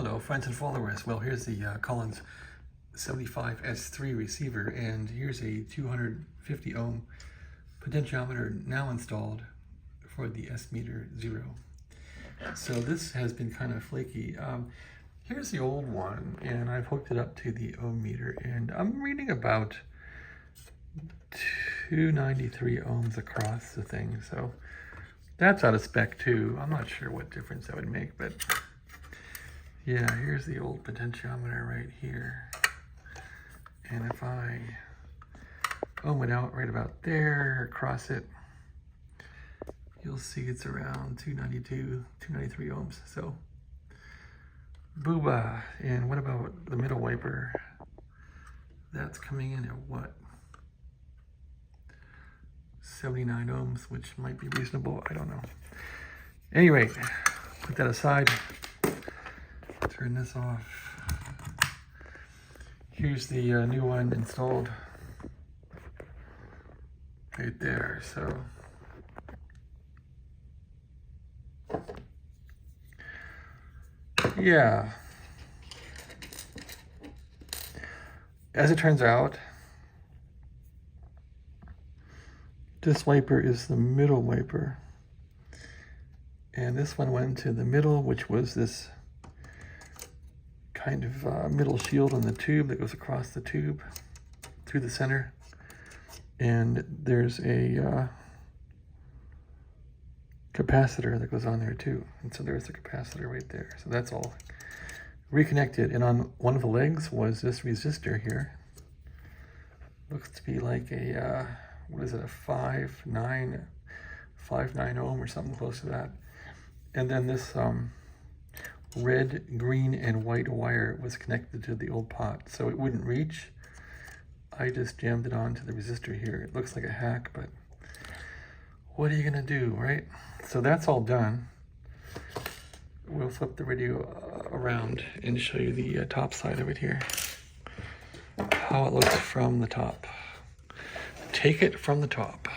Hello friends and followers. Well, here's the Collins 75S-3 receiver, and here's a 250 ohm potentiometer now installed for the S-meter 0. So this has been kind of flaky. Here's the old one, and I've hooked it up to the ohm meter, and I'm reading about 293 ohms across the thing. So that's out of spec too. I'm not sure what difference that would make, but yeah, here's the old potentiometer right here. And if I ohm it out right about there, across it, you'll see it's around 292, 293 ohms. So, booba. And what about the middle wiper? That's coming in at what? 79 ohms, which might be reasonable. I don't know. Anyway, put that aside. Turn this off. Here's the new one installed right there. So yeah, as it turns out, this wiper is the middle wiper, and this one went to the middle, which was this kind of middle shield on the tube that goes across the tube through the center. And there's a capacitor that goes on there too. And so there's the capacitor right there. So that's all reconnected. And on one of the legs was this resistor here. Looks to be like a, what is it, a 5.9 ohm or something close to that. And then this red, green, and white wire was connected to the old pot, so it wouldn't reach. I just jammed it onto the resistor here. It looks like a hack, but what are you gonna do, right? So that's all done. We'll flip the radio around and show you the top side of it here. How it looks from the top. Take it from the top.